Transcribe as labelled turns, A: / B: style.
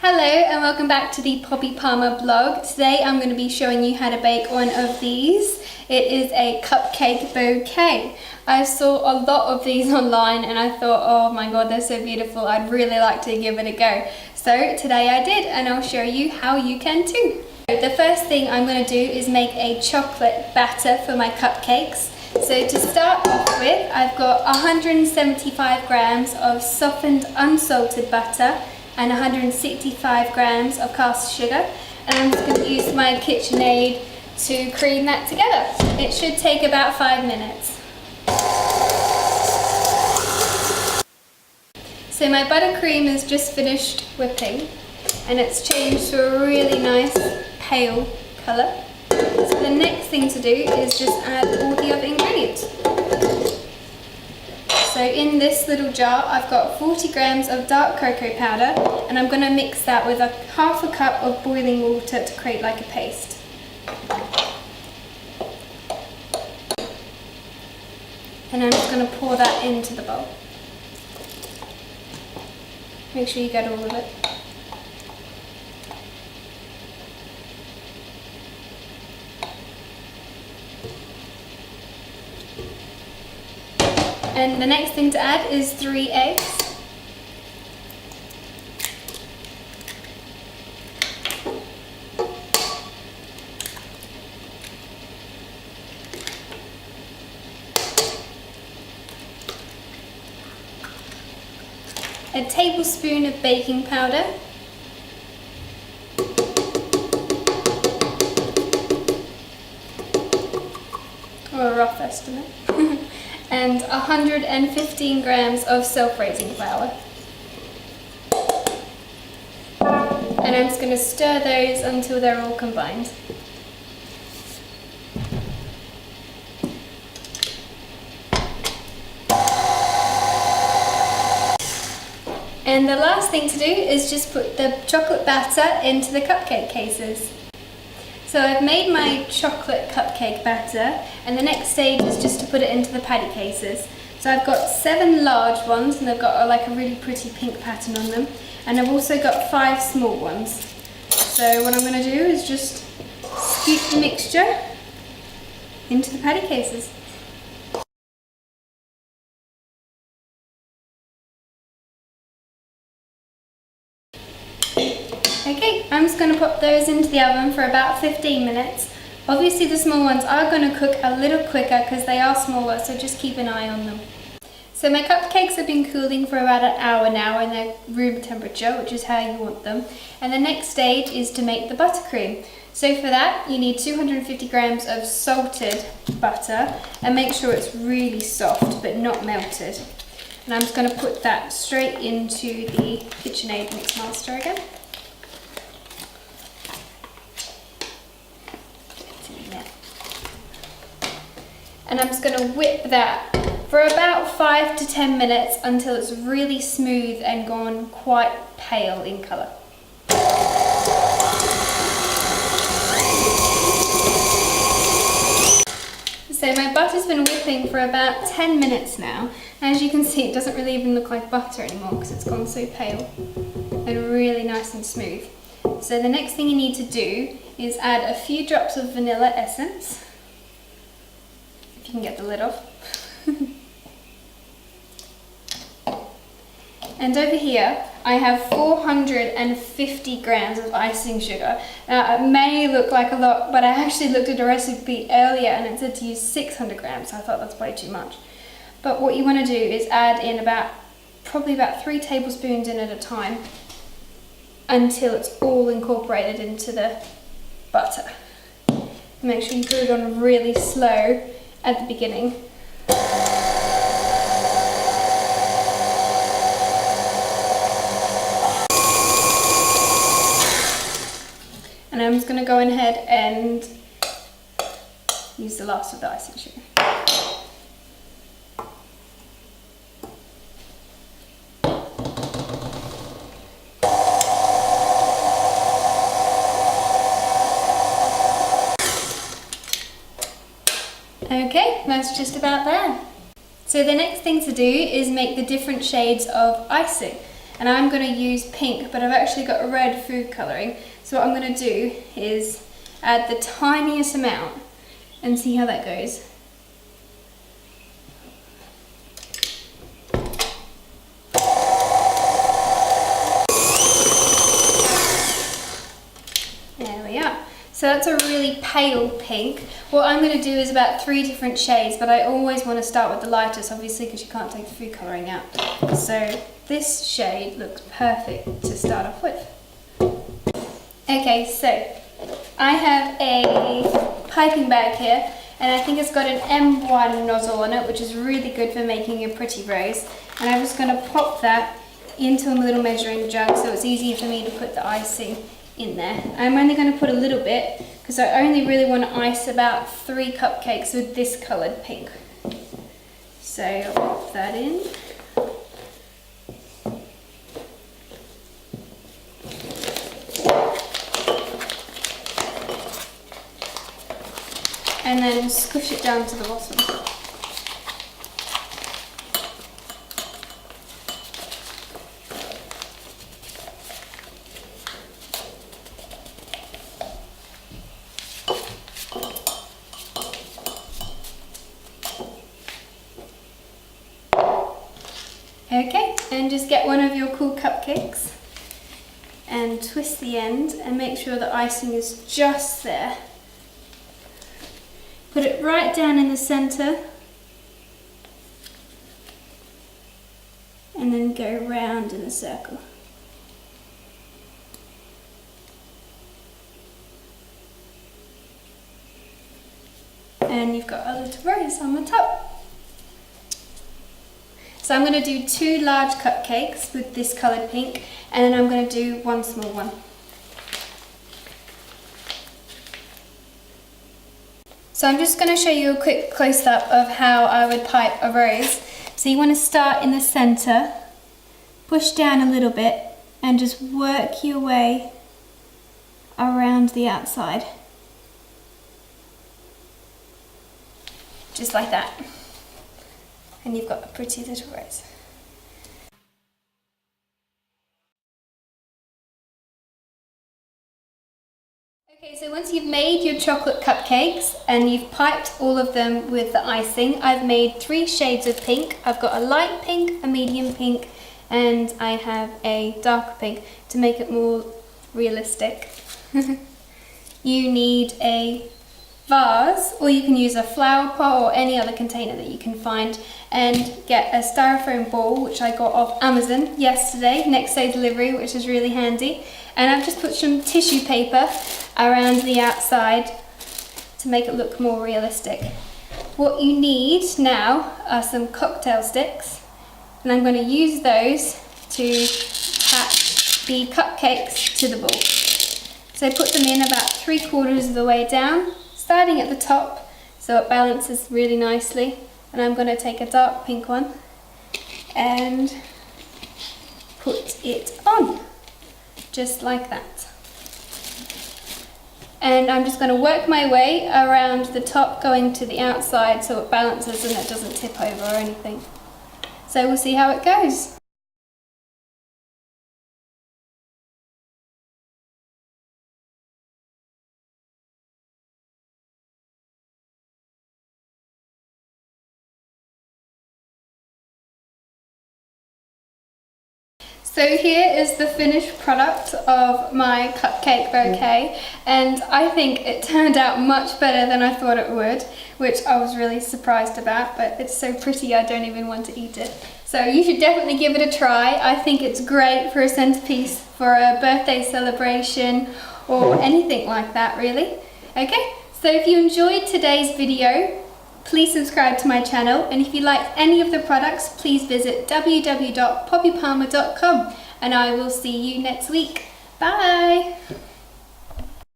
A: Hello and welcome back to the Poppy Palmer blog. Today I'm going to be showing you how to bake one of these. It is a cupcake bouquet. I saw a lot of these online and I thought, oh my god, they're so beautiful. I'd really like to give it a go. So today I did, and I'll show you how you can too. The first thing I'm going to do is make a chocolate batter for my cupcakes. So to start off with, I've got 175 grams of softened unsalted butter and 165 grams of caster sugar, and I'm just going to use my KitchenAid to cream that together. It should take about 5 minutes. So my buttercream is just finished whipping and it's changed to a really nice pale colour. So the next thing to do is just add all the other ingredients. So in this little jar I've got 40 grams of dark cocoa powder, and I'm going to mix that with half a cup of boiling water to create like a paste. And I'm just going to pour that into the bowl. Make sure you get all of it. And the next thing to add is 3 eggs. A tablespoon of baking powder. Or a rough estimate. And 115 grams of self-raising flour. And I'm just going to stir those until they're all combined. And the last thing to do is just put the chocolate batter into the cupcake cases. So I've made my chocolate cupcake batter, and the next stage is just to put it into the patty cases. So I've got 7 large ones, and they've got like a really pretty pink pattern on them, and I've also got 5 small ones. So what I'm going to do is just scoop the mixture into the patty cases. Okay, I'm just going to pop those into the oven for about 15 minutes. Obviously the small ones are going to cook a little quicker because they are smaller, so just keep an eye on them. So my cupcakes have been cooling for about an hour now, and they're room temperature, which is how you want them. And the next stage is to make the buttercream. So for that you need 250 grams of salted butter, and make sure it's really soft but not melted. And I'm just going to put that straight into the KitchenAid Mixmaster again. And I'm just going to whip that for about 5 to 10 minutes until it's really smooth and gone quite pale in colour. So my butter's been whipping for about 10 minutes now. As you can see, it doesn't really even look like butter anymore because it's gone so pale and really nice and smooth. So the next thing you need to do is add a few drops of vanilla essence. You can get the lid off. And over here I have 450 grams of icing sugar. Now it may look like a lot, but I actually looked at a recipe earlier and it said to use 600 grams, so I thought that's way too much. But what you want to do is add in probably about 3 tablespoons in at a time until it's all incorporated into the butter. Make sure you put it on really slow at the beginning. And I'm just going to go ahead and use the last of the icing sugar. Okay, that's just about there. So the next thing to do is make the different shades of icing. and I'm going to use pink, but I've actually got red food colouring. So what I'm going to do is add the tiniest amount and see how that goes. There we are. So that's a really pale pink. What I'm going to do is about 3 different shades, but I always want to start with the lightest, obviously, because you can't take the food colouring out. So this shade looks perfect to start off with. Okay, so I have a piping bag here, and I think it's got an M1 nozzle on it, which is really good for making a pretty rose. And I'm just going to pop that into a little measuring jug so it's easier for me to put the icing in there. I'm only going to put a little bit because I only really want to ice about 3 cupcakes with this coloured pink. So I'll pop that in. And then squish it down to the bottom. Okay, and just get one of your cool cupcakes and twist the end and make sure the icing is just there. Put it right down in the centre and then go round in a circle. And you've got a little rose on the top. So I'm going to do 2 large cupcakes with this coloured pink, and then I'm going to do 1 small one. So I'm just going to show you a quick close-up of how I would pipe a rose. So you want to start in the centre, push down a little bit, and just work your way around the outside. Just like that. And you've got a pretty little rose. Okay, so once you've made your chocolate cupcakes and you've piped all of them with the icing, I've made 3 shades of pink. I've got a light pink, a medium pink, and I have a darker pink to make it more realistic. You need a vase, or you can use a flower pot or any other container that you can find, and get a styrofoam ball, which I got off Amazon yesterday, next day delivery, which is really handy. And I've just put some tissue paper around the outside to make it look more realistic. What you need now are some cocktail sticks, and I'm going to use those to attach the cupcakes to the ball. So put them in about 3/4 of the way down, starting at the top so it balances really nicely. And I'm going to take a dark pink one and put it on, just like that. And I'm just going to work my way around the top, going to the outside so it balances and it doesn't tip over or anything. So we'll see how it goes. So here is the finished product of my cupcake bouquet, and I think it turned out much better than I thought it would, which I was really surprised about, but it's so pretty I don't even want to eat it. So you should definitely give it a try. I think it's great for a centerpiece for a birthday celebration or anything like that, really. Okay, so if you enjoyed today's video, please subscribe to my channel, and if you like any of the products, please visit www.poppypalmer.com, and I will see you next week. Bye!